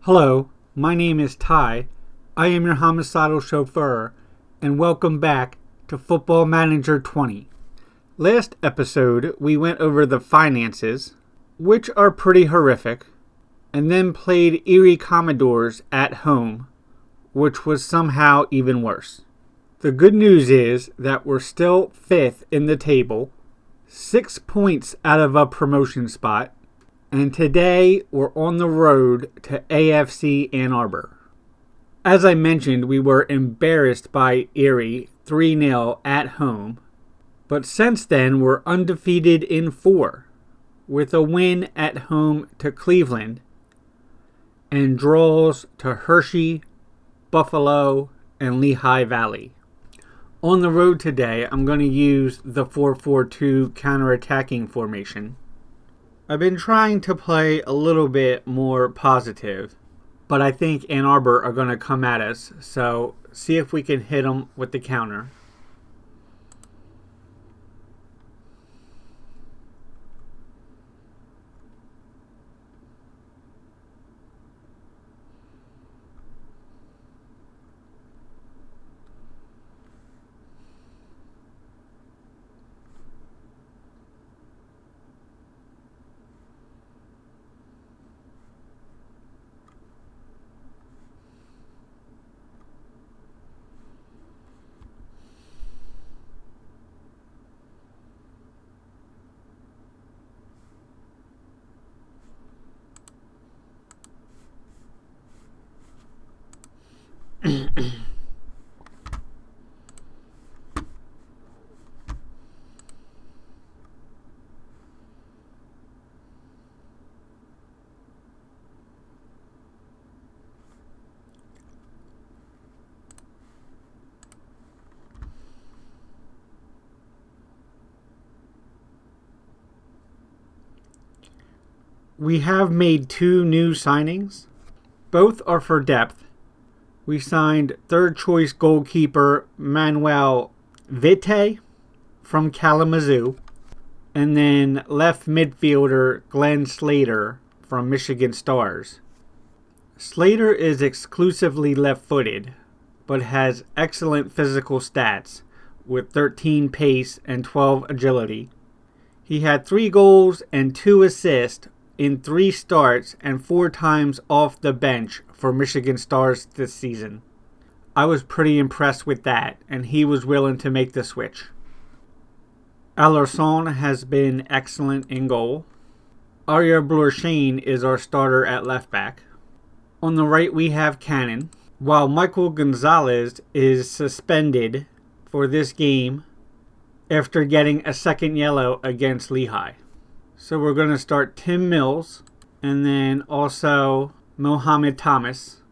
Hello, my name is Ty. I am your homicidal chauffeur, and welcome back to Football Manager 20. Last episode, we went over the finances, which are pretty horrific, and then played Erie Commodores at home, which was somehow even worse. The good news is that we're still 5th in the table, 6 points out of a promotion spot, and today we're on the road to AFC Ann Arbor. As I mentioned, we were embarrassed by Erie 3-0 at home, but since then we're undefeated in 4, with a win at home to Cleveland and draws to Hershey, Buffalo, and Lehigh Valley. On the road today, I'm going to use the 4-4-2 counterattacking formation. I've been trying to play a little bit more positive, but I think Ann Arbor are going to come at us, so see if we can hit them with the counter. We have made 2 new signings. Both are for depth. We signed third-choice goalkeeper Manuel Vite from Kalamazoo, and then left midfielder Glenn Slater from Michigan Stars. Slater is exclusively left-footed, but has excellent physical stats with 13 pace and 12 agility. He had 3 goals and 2 assists in 3 starts and 4 times off the bench for Michigan Stars this season. I was pretty impressed with that, and he was willing to make the switch. Alarson has been excellent in goal. Arya Blorshane is our starter at left back. On the right we have Cannon, while Michael Gonzalez is suspended for this game after getting a second yellow against Lehigh. So we're going to start Tim Mills and then also Mohamed Thomas.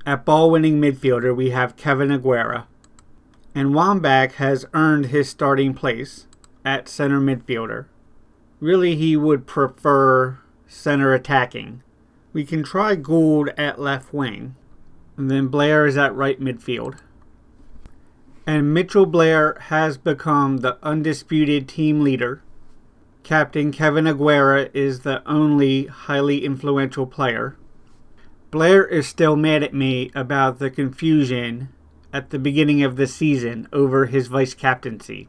At ball-winning midfielder, we have Kevin Aguirre. And Wambach has earned his starting place at center midfielder. Really, he would prefer center attacking. We can try Gould at left wing. And then Blair is at right midfield. And Mitchell Blair has become the undisputed team leader. Captain Kevin Aguirre is the only highly influential player. Blair is still mad at me about the confusion at the beginning of the season over his vice captaincy,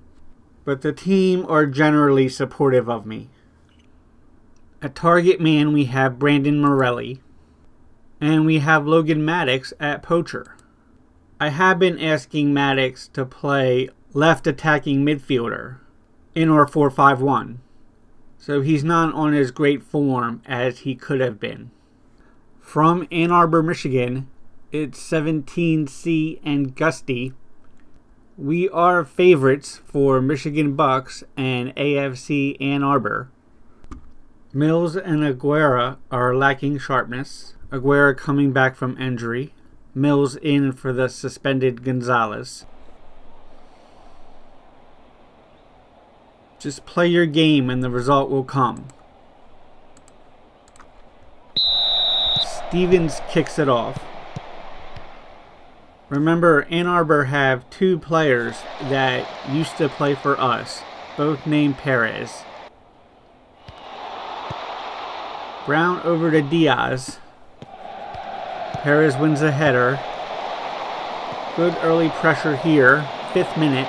but the team are generally supportive of me. At target man we have Brandon Morelli, and we have Logan Maddox at poacher. I have been asking Maddox to play left attacking midfielder in our 4-5-1. So he's not on as great form as he could have been. From Ann Arbor, Michigan, it's 17C and gusty. We are favorites for Michigan Bucks and AFC Ann Arbor. Mills and Aguirre are lacking sharpness. Aguirre coming back from injury. Mills in for the suspended Gonzalez. Just play your game and the result will come. Stevens kicks it off. Remember, Ann Arbor have 2 players that used to play for us, both named Perez. Brown over to Diaz. Perez wins the header. Good early pressure here. 5th minute.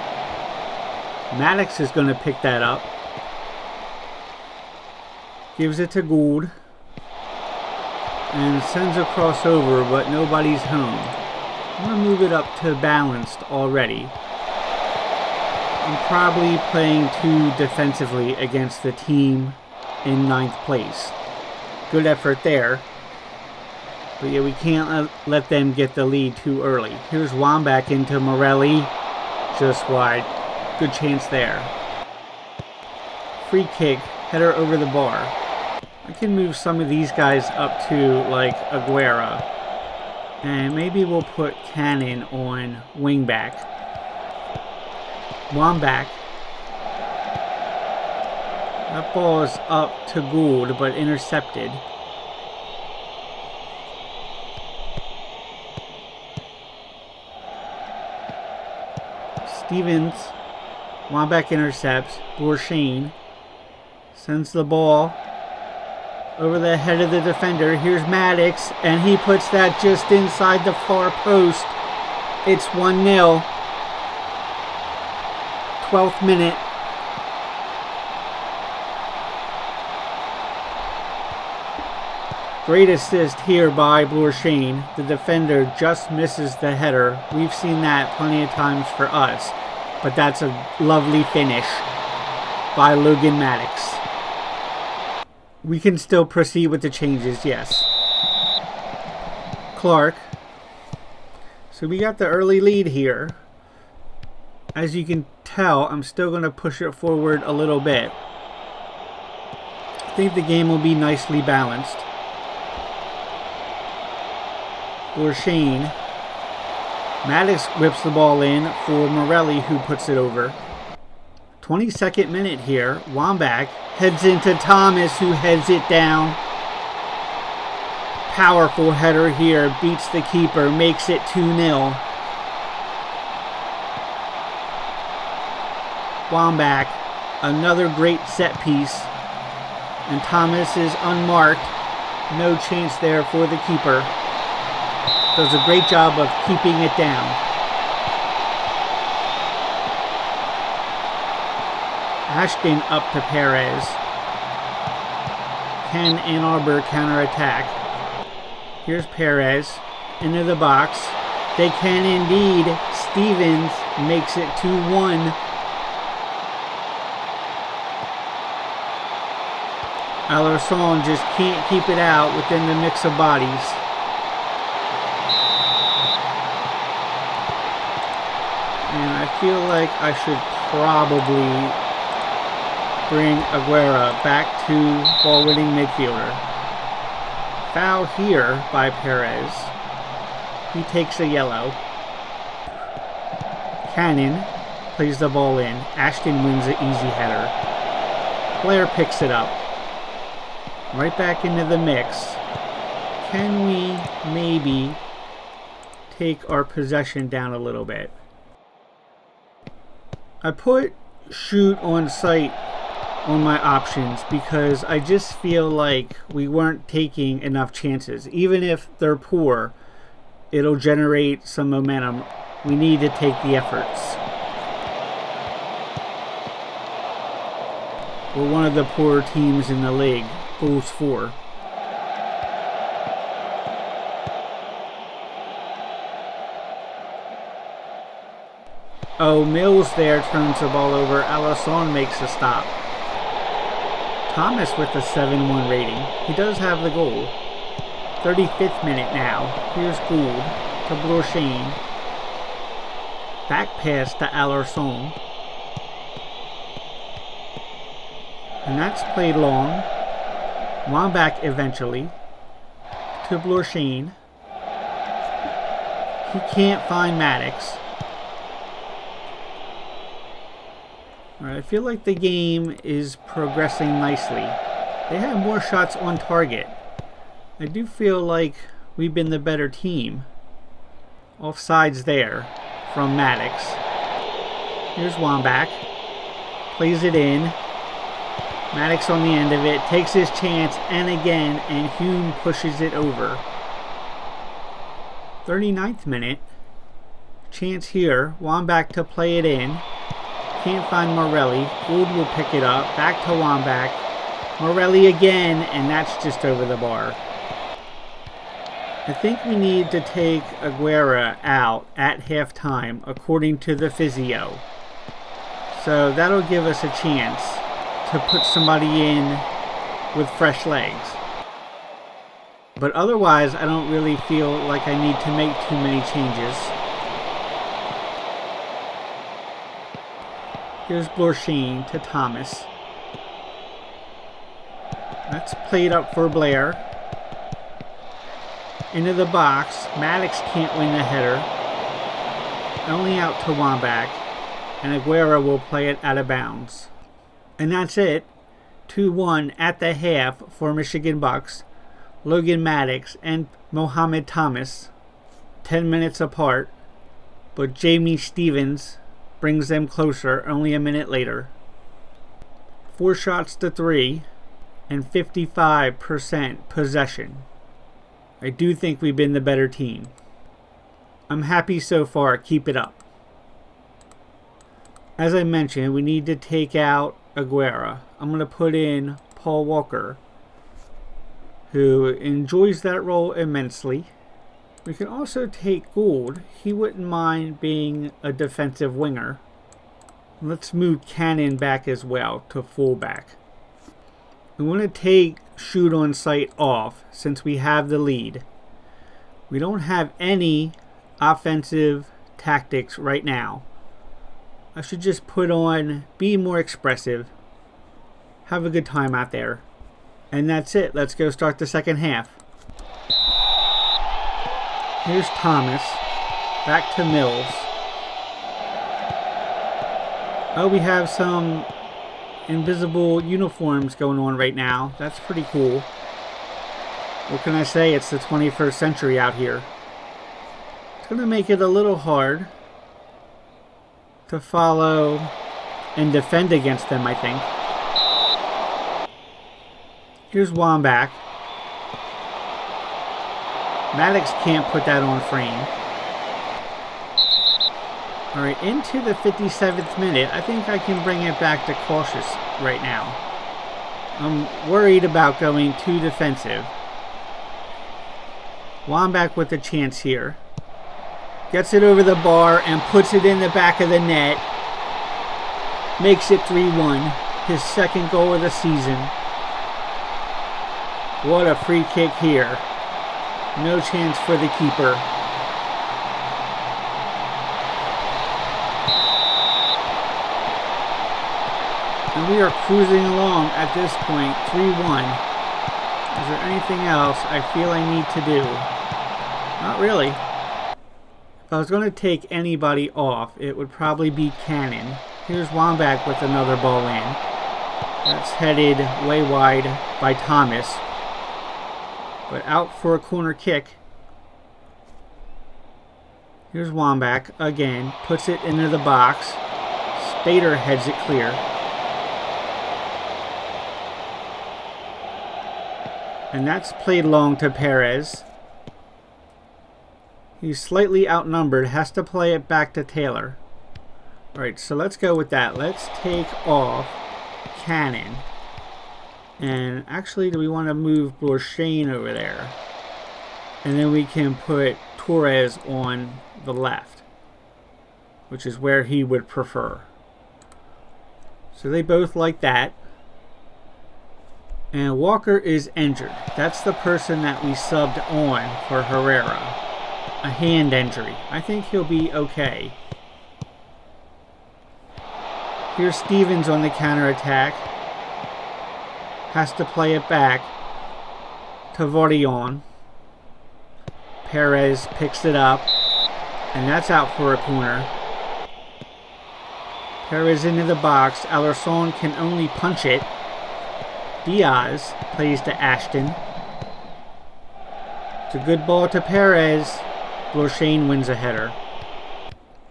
Maddox is going to pick that up. Gives it to Gould. And sends a crossover, but nobody's home. I'm going to move it up to balanced already. I'm probably playing too defensively against the team in 9th place. Good effort there. But yeah, we can't let them get the lead too early. Here's Wambach into Morelli. Just wide. Good chance there. Free kick. Header over the bar. I can move some of these guys up to like Aguera. And maybe we'll put Cannon on wingback. Wambach. That ball is up to Gould, but intercepted. Stevens. Wambach intercepts. Borshane sends the ball over the head of the defender. Here's Maddox, and he puts that just inside the far post. It's 1-0. 12th minute. Great assist here by Borshane. The defender just misses the header. We've seen that plenty of times for us, but that's a lovely finish by Logan Maddox. We can still proceed with the changes, yes. Clark. So we got the early lead here. As you can tell, I'm still going to push it forward a little bit. I think the game will be nicely balanced. Borshane. Maddox whips the ball in for Morelli, who puts it over. 22nd minute here. Wambach heads into Thomas, who heads it down. Powerful header here. Beats the keeper. Makes it 2-0. Wambach. Another great set piece. And Thomas is unmarked. No chance there for the keeper. Does a great job of keeping it down. Ashton up to Perez. Can Ann Arbor counterattack? Here's Perez into the box. They can indeed. Stevens makes it 2-1. Alarson just can't keep it out within the mix of bodies. And I feel like I should probably bring Aguera back to ball-winning midfielder. Foul here by Perez. He takes a yellow. Cannon plays the ball in. Ashton wins the easy header. Blair picks it up. Right back into the mix. Can we maybe take our possession down a little bit? I put shoot on sight on my options because I just feel like we weren't taking enough chances. Even if they're poor, it'll generate some momentum. We need to take the efforts. We're one of the poorer teams in the league. Goals for. Oh, Mills there turns the ball over. Alarson makes a stop. Thomas with a 7-1 rating. He does have the goal. 35th minute now. Here's Gould to Borshane. Back pass to Alarson. And that's played long. Wambach eventually to Borshane. He can't find Maddox. Alright, I feel like the game is progressing nicely. They have more shots on target. I do feel like we've been the better team. Offsides there from Maddox. Here's Wambach. Plays it in. Maddox on the end of it. Takes his chance and again, and Hume pushes it over. 39th minute. Chance here. Wambach to play it in. Can't find Morelli. Gould will pick it up. Back to Wambach. Morelli again, and that's just over the bar. I think we need to take Aguera out at halftime, according to the physio. So that'll give us a chance to put somebody in with fresh legs. But otherwise, I don't really feel like I need to make too many changes. Here's Blorshane to Thomas. That's played up for Blair. Into the box. Maddox can't win the header. Only out to Wambach. And Aguera will play it out of bounds. And that's it. 2-1 at the half for Michigan Bucks. Logan Maddox and Mohamed Thomas. 10 minutes apart. But Jamie Stevens brings them closer only a minute later. 4 shots to 3 and 55% possession. I do think we've been the better team. I'm happy so far. Keep it up. As I mentioned, we need to take out Aguera. I'm going to put in Paul Walker, who enjoys that role immensely. We can also take Gould. He wouldn't mind being a defensive winger. Let's move Cannon back as well to fullback. We want to take shoot on sight off since we have the lead. We don't have any offensive tactics right now. I should just put on be more expressive. Have a good time out there. And that's it. Let's go start the second half. Here's Thomas. Back to Mills. Oh, we have some invisible uniforms going on right now. That's pretty cool. What can I say? It's the 21st century out here. It's going to make it a little hard to follow and defend against them, I think. Here's Wambach. Maddox can't put that on frame. Alright, into the 57th minute. I think I can bring it back to cautious right now. I'm worried about going too defensive. Wambach with a chance here. Gets it over the bar and puts it in the back of the net. Makes it 3-1. His second goal of the season. What a free kick here. No chance for the keeper. And we are cruising along at this point, 3-1. Is there anything else I feel I need to do? Not really. If I was going to take anybody off, it would probably be Cannon. Here's Wambach with another ball in. That's headed way wide by Thomas. But out for a corner kick. Here's Wambach again. Puts it into the box. Spader heads it clear. And that's played long to Perez. He's slightly outnumbered. Has to play it back to Taylor. Alright, so let's go with that. Let's take off Cannon. And actually, do we want to move Blorshane over there? And then we can put Torres on the left, which is where he would prefer. So they both like that. And Walker is injured. That's the person that we subbed on for Herrera. A hand injury. I think he'll be okay. Here's Stevens on the counterattack. Has to play it back to Vardillon. Perez picks it up. And that's out for a corner. Perez into the box. Alarson can only punch it. Diaz plays to Ashton. It's a good ball to Perez. Blorshane wins a header.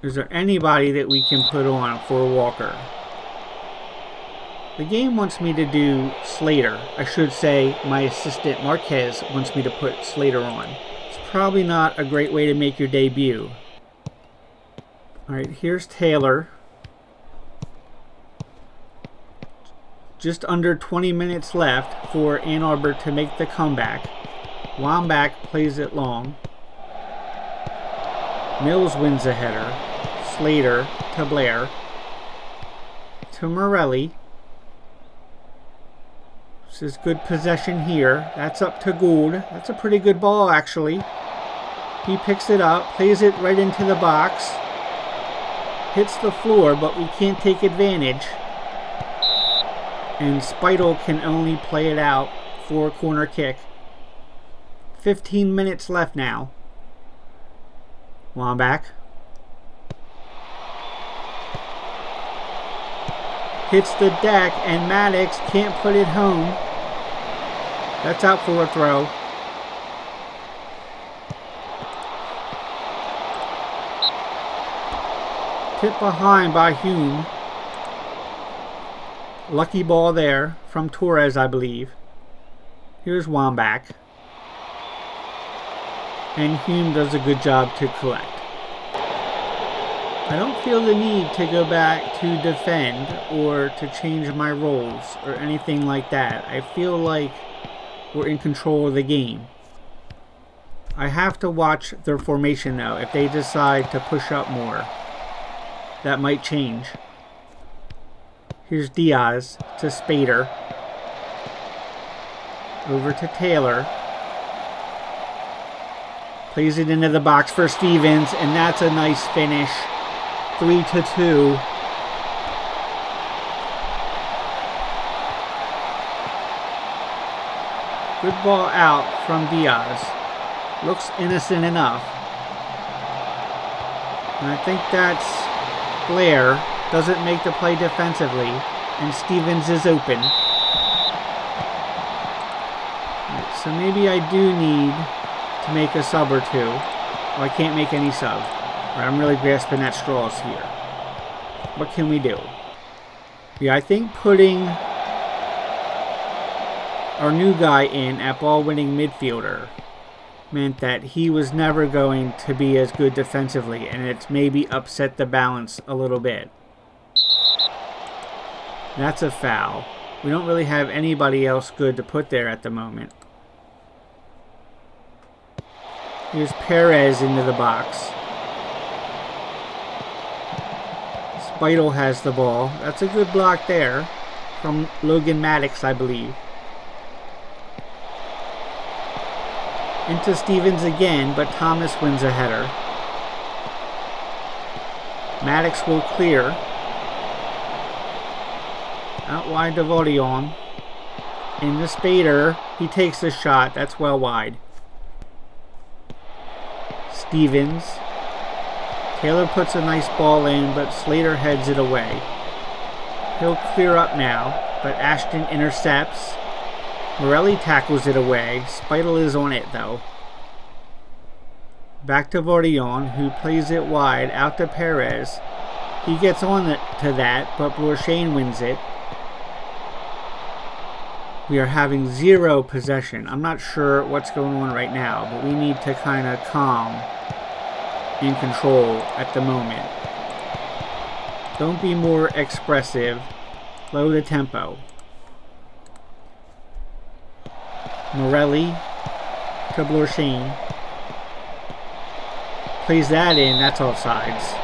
Is there anybody that we can put on for Walker? The game wants me to do Slater. I should say my assistant Marquez wants me to put Slater on. It's probably not a great way to make your debut. Alright, here's Taylor. Just under 20 minutes left for Ann Arbor to make the comeback. Wambach plays it long. Mills wins the header. Slater to Blair. To Morelli. This is good possession here. That's up to Gould. That's a pretty good ball, actually. He picks it up, plays it right into the box. Hits the floor, but we can't take advantage. And Speitel can only play it out for a corner kick. 15 minutes left now. Wambach. Hits the deck, and Maddox can't put it home. That's out for a throw. Tip behind by Hume. Lucky ball there from Torres, I believe. Here's Wambach. And Hume does a good job to collect. I don't feel the need to go back to defend or to change my roles or anything like that. I feel like we're in control of the game. I have to watch their formation though. If they decide to push up more, that might change. Here's Diaz to Spader. Over to Taylor. Plays it into the box for Stevens, and that's a nice finish. 3-2. Good ball out from Diaz. Looks innocent enough. And I think that's Blair. Doesn't make the play defensively. And Stevens is open. Right, so maybe I do need to make a sub or two. Well, I can't make any sub. I'm really grasping at straws here. What can we do? Yeah, I think putting our new guy in at ball-winning midfielder meant that he was never going to be as good defensively, and it's maybe upset the balance a little bit. That's a foul. We don't really have anybody else good to put there at the moment. Here's Perez into the box. Speitel has the ball. That's a good block there from Logan Maddox, I believe. Into Stevens again, but Thomas wins a header. Maddox will clear. Out wide to Vaudion. Into Spader. He takes the shot. That's well wide. Stevens. Taylor puts a nice ball in, but Slater heads it away. He'll clear up now, but Ashton intercepts. Morelli tackles it away. Speitel is on it, though. Back to Vaudion, who plays it wide, out to Perez. He gets on to that, but Blorshane wins it. We are having 0 possession. I'm not sure what's going on right now, but we need to kind of calm in control at the moment. Don't be more expressive. Lower the tempo. Morelli to Blorshane. Plays that in. That's offsides.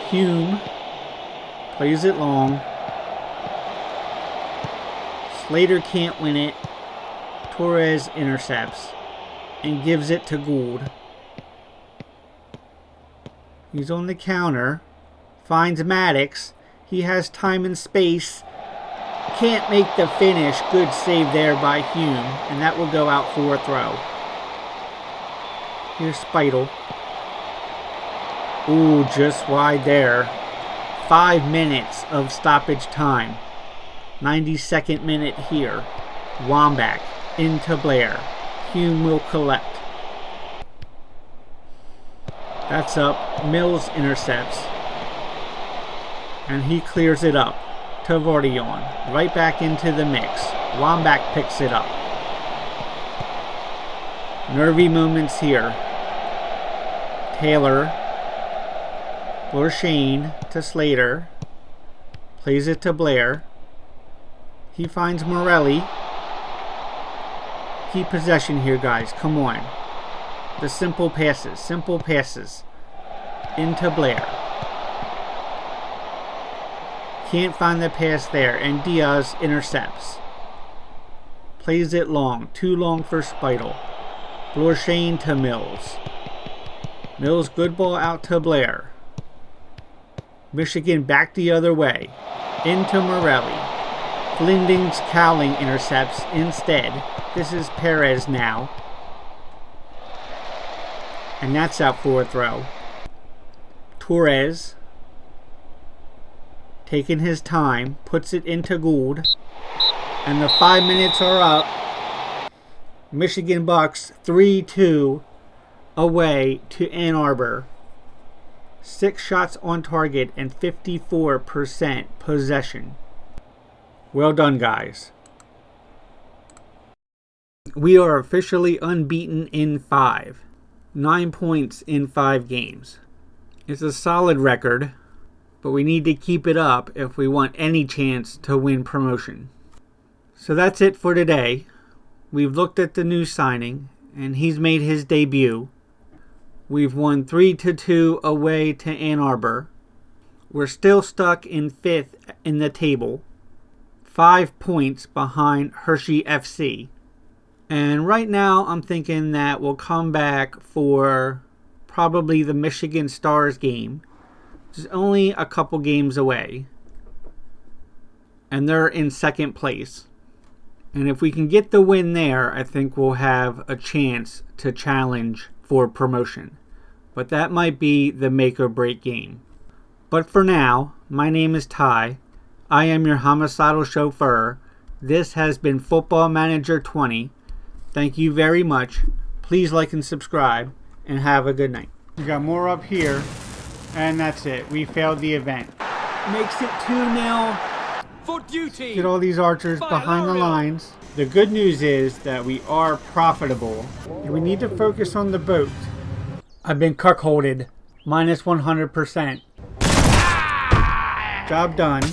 Hume plays it long. Slater can't win it. Torres intercepts and gives it to Gould. He's on the counter. Finds Maddox. He has time and space. Can't make the finish. Good save there by Hume. And that will go out for a throw. Here's Speitel. Ooh, just wide there. 5 minutes of stoppage time. 92nd minute here. Wambach into Blair. Hume will collect. That's up. Mills intercepts. And he clears it up to Vaudion. Right back into the mix. Wambach picks it up. Nervy moments here. Taylor. Shane to Slater. Plays it to Blair. He finds Morelli. Keep possession here, guys. Come on. The simple passes. Simple passes. Into Blair. Can't find the pass there. And Diaz intercepts. Plays it long. Too long for Spital. Shane to Mills. Mills, good ball out to Blair. Michigan back the other way. Into Morelli. Flindings Cowling intercepts instead. This is Perez now. And that's out for a throw. Torres. Taking his time. Puts it into Gould. And the 5 minutes are up. Michigan Bucks 3-2 away to Ann Arbor. 6 shots on target and 54% possession. Well done, guys. We are officially unbeaten in 5. 9 points in 5 games. It's a solid record, but we need to keep it up if we want any chance to win promotion. So that's it for today. We've looked at the new signing, and he's made his debut. We've won 3-2 away to Ann Arbor. We're still stuck in 5th in the table, 5 points behind Hershey FC. And right now I'm thinking that we'll come back for probably the Michigan Stars game, which is only a couple games away. And they're in 2nd place. And if we can get the win there, I think we'll have a chance to challenge for promotion. But that might be the make or break game. But for now, my name is Ty. I am your homicidal chauffeur. This has been Football Manager 20. Thank you very much. Please like and subscribe, and have a good night. We got more up here, and that's it. We failed the event. Makes it 2-0. For duty. Get all these archers behind the lines. The good news is that we are profitable, and we need to focus on the boat. I've been cuckolded. -100%. Job done.